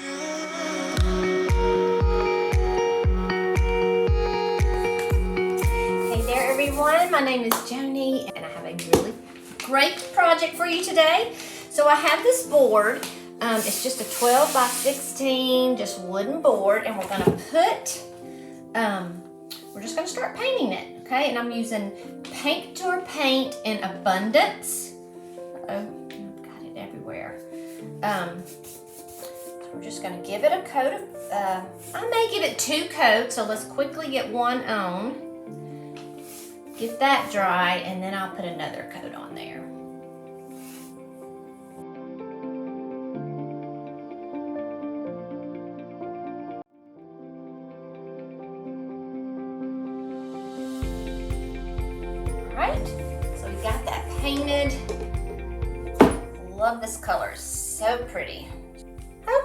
Hey there everyone, my name is Joanie and I have a really great project for you today. So I have this board, it's just a 12 by 16, just wooden board, and we're gonna put, we're just gonna start painting it, okay? And I'm using Paint Tour paint in abundance. Uh-oh, I've got it everywhere. So we're just gonna give it a coat of, I may give it 2 coats, so let's quickly get one on. Get that dry, and then I'll put another coat on there. Alright, so we got that painted. Love this color, so pretty.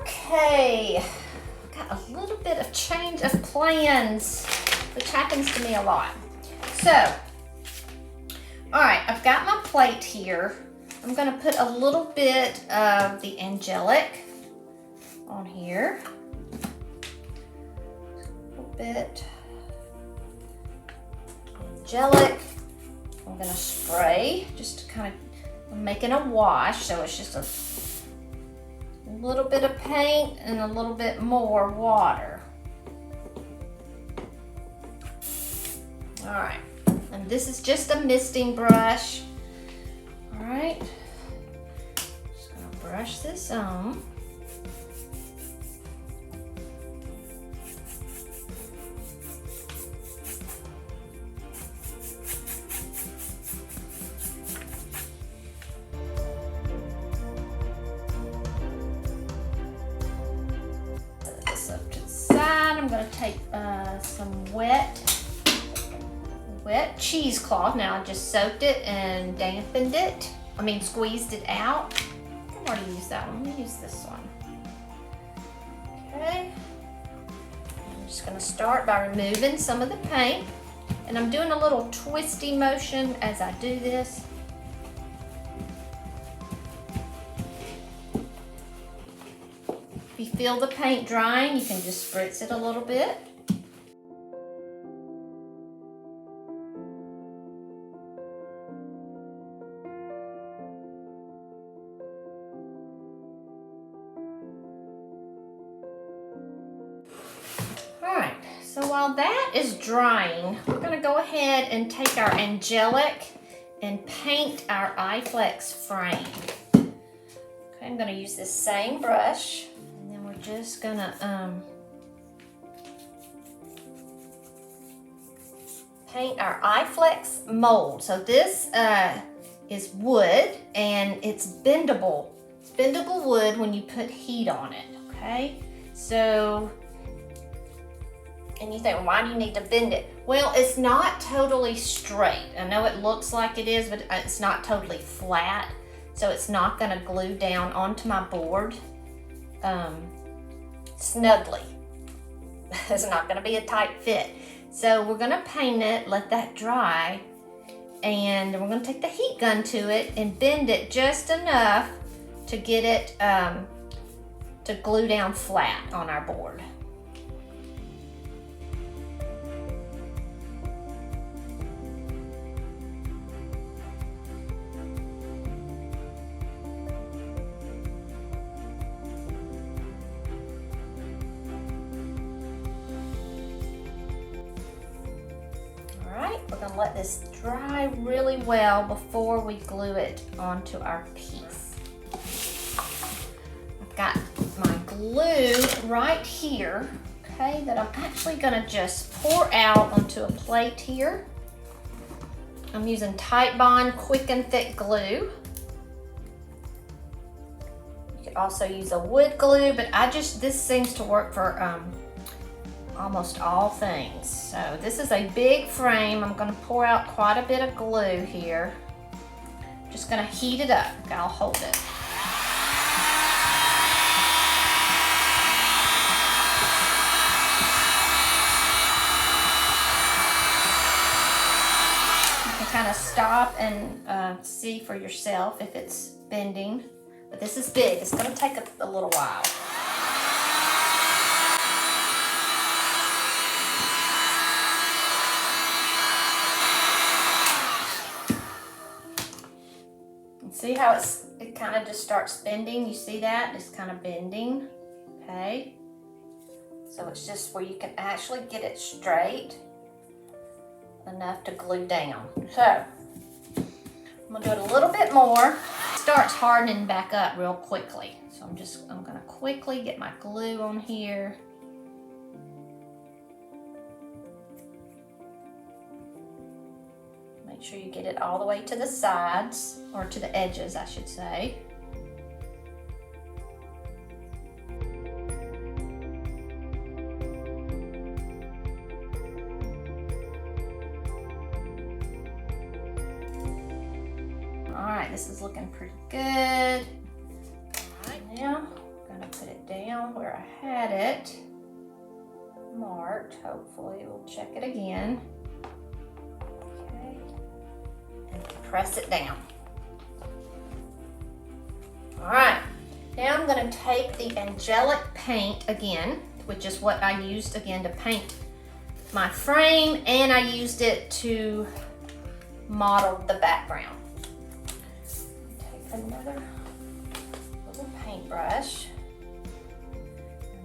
Okay, got a little bit of change of plans, which happens to me a lot. So, all right, I've got my plate here. I'm gonna put a little bit of the angelic on here. A little bit angelic. I'm gonna spray just to kind of, I'm making a wash, so it's just a little bit of paint and a little bit more water. All right, and this is just a misting brush. All right, just gonna brush this on. Set this up to the side. I'm gonna take some wet cheesecloth. Now I just soaked it and dampened it. Squeezed it out. I've already used that one. Let me use this one. Okay. I'm just gonna start by removing some of the paint. And I'm doing a little twisty motion as I do this. If you feel the paint drying, you can just spritz it a little bit. Alright, so while that is drying, we're going to go ahead and take our angelic and paint our iFlex frame. Okay, I'm going to use this same brush, and then we're just going to paint our iFlex mold. So this is wood, and it's bendable. It's bendable wood when you put heat on it, okay? So, and you think, why do you need to bend it? Well, it's not totally straight. I know it looks like it is, but it's not totally flat. So it's not gonna glue down onto my board snugly. It's not gonna be a tight fit. So we're gonna paint it, let that dry, and we're gonna take the heat gun to it and bend it just enough to get it to glue down flat on our board. We're gonna let this dry really well before we glue it onto our piece. I've got my glue right here, okay, that I'm actually gonna just pour out onto a plate here. I'm using Tite Bond Quick and Thick glue. You could also use a wood glue, but this seems to work for almost all things. So this is a big frame. I'm going to pour out quite a bit of glue here. Just going to heat it up. I'll hold it. You can kind of stop and see for yourself if it's bending. But this is big. It's going to take a little while. how it kind of just starts bending? You see that? It's kind of bending, okay? So it's just where you can actually get it straight enough to glue down. So I'm gonna do it a little bit more. It starts hardening back up real quickly. So I'm gonna quickly get my glue on here. Make sure you get it all the way to the sides, or to the edges, I should say. All right, this is looking pretty good. All right, now I'm gonna put it down where I had it marked. Hopefully we'll check it again. Press it down. All right, now I'm going to take the angelic paint again, which is what I used again to paint my frame, and I used it to model the background. Take another little paintbrush.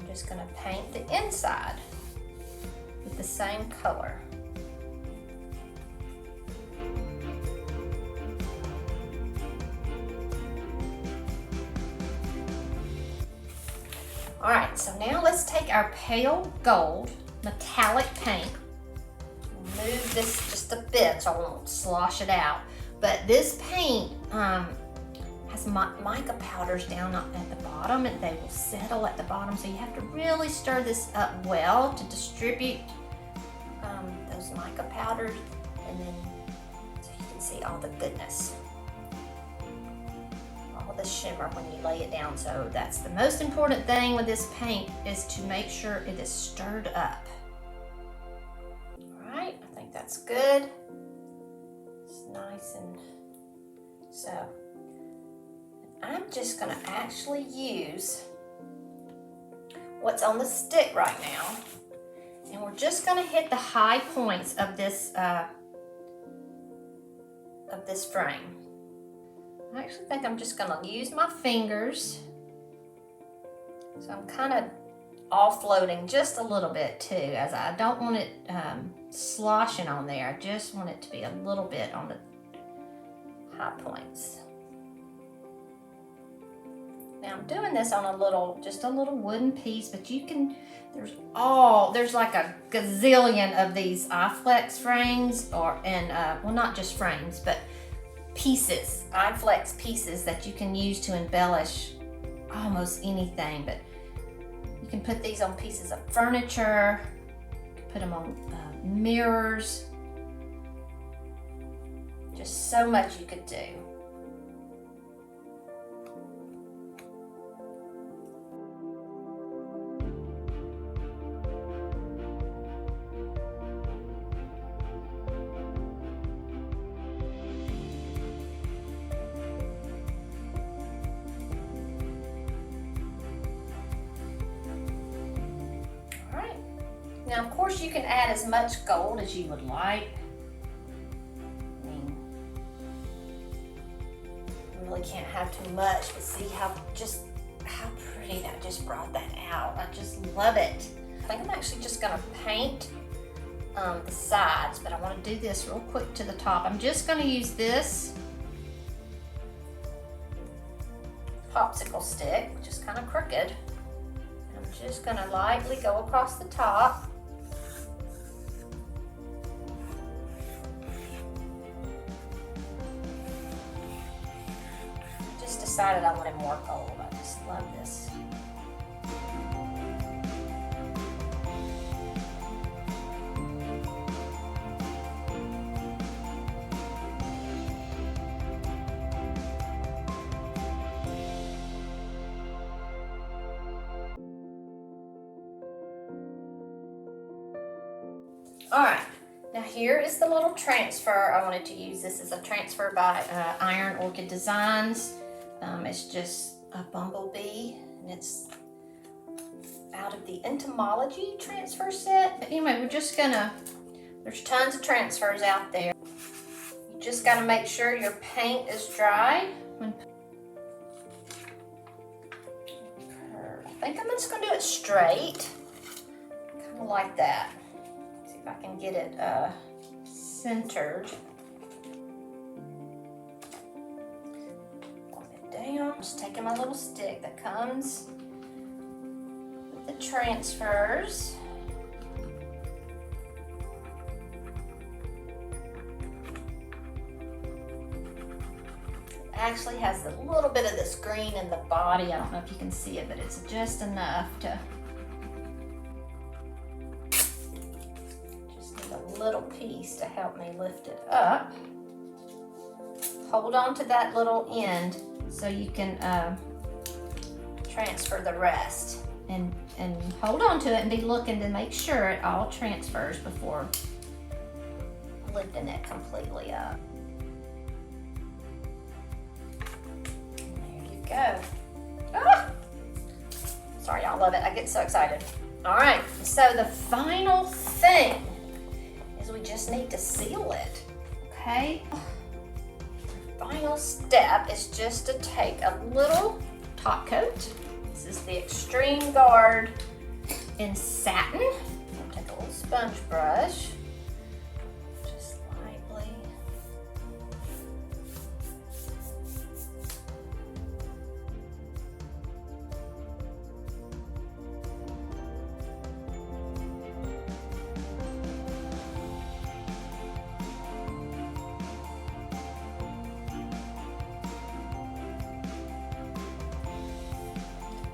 I'm just going to paint the inside with the same color. All right, so now let's take our pale gold metallic paint. Move this just a bit so I won't slosh it out. But this paint has mica powders down at the bottom, and they will settle at the bottom. So you have to really stir this up well to distribute those mica powders, and then so you can see all the goodness. The shimmer when you lay it down. So that's the most important thing with this paint, is to make sure it is stirred up. All right, I think that's good. It's nice. And so I'm just going to actually use what's on the stick right now, and we're just going to hit the high points of this frame. I actually think I'm just gonna use my fingers. So I'm kind of offloading just a little bit too, as I don't want it sloshing on there. I just want it to be a little bit on the high points. Now I'm doing this on just a little wooden piece, but you can, there's like a gazillion of these iFlex frames, well, not just frames, but pieces, iFlex pieces that you can use to embellish almost anything. But you can put these on pieces of furniture, you can put them on mirrors. Just so much you could do. Now, of course, you can add as much gold as you would like. I mean, you really can't have too much, but see how pretty that just brought that out. I just love it. I think I'm actually just gonna paint the sides, but I wanna do this real quick to the top. I'm just gonna use this popsicle stick, which is kind of crooked. I'm just gonna lightly go across the top. Decided I wanted more gold. I just love this. All right, now here is the little transfer I wanted to use. This is a transfer by Iron Orchid Designs. It's just a bumblebee, and it's out of the entomology transfer set. But anyway, we're just gonna, there's tons of transfers out there. You just gotta make sure your paint is dry when think I'm just gonna do it straight, kind of like that. See if I can get it centered. Pull it down, just taking my little stick that comes with the transfers. Actually has a little bit of this green in the body. I don't know if you can see it, but it's just enough to just need a little piece to help me lift it up. Hold on to that little end so you can transfer the rest, and hold on to it and be looking to make sure it all transfers before lifting it completely up. Go. Ah! Sorry, I love it. I get so excited. All right, so the final thing is we just need to seal it, okay? The final step is just to take a little top coat. This is the Extreme Guard in satin. I'll take a little sponge brush. Just lightly.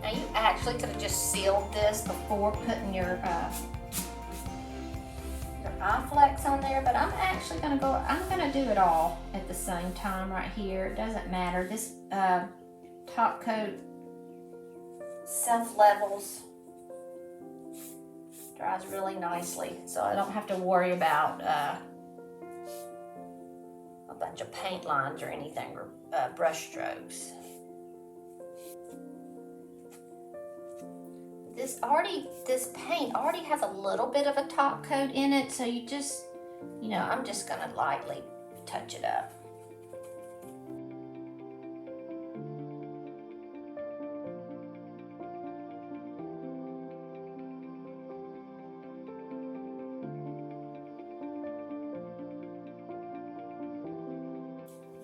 Now you actually could have just sealed this before putting your iFlex on there, but I'm actually gonna do it all at the same time right here. It doesn't matter. This top coat self-levels, dries really nicely, so I don't have to worry about a bunch of paint lines or anything, or brush strokes. This paint already has a little bit of a top coat in it, so you just, I'm just gonna lightly touch it up.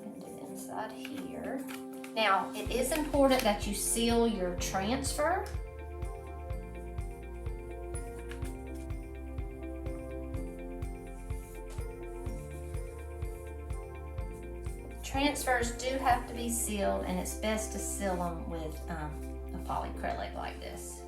And do inside here. Now, it is important that you seal your transfer. Transfers do have to be sealed, and it's best to seal them with a polyacrylic like this.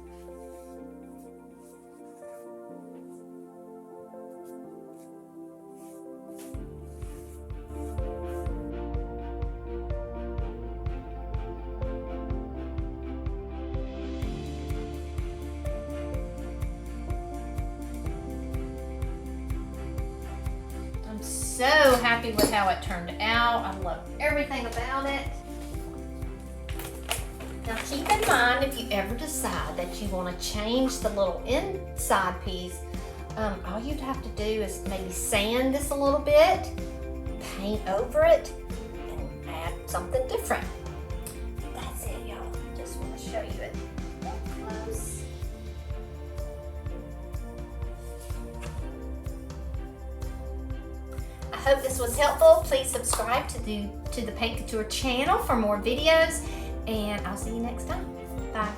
So happy with how it turned out. I love everything about it. Now keep in mind, if you ever decide that you want to change the little inside piece, all you'd have to do is maybe sand this a little bit, paint over it, and add something different. That's it, y'all. Just want to show you it up close. I hope this was helpful. Please subscribe to the Paint Couture channel for more videos, and I'll see you next time. Bye.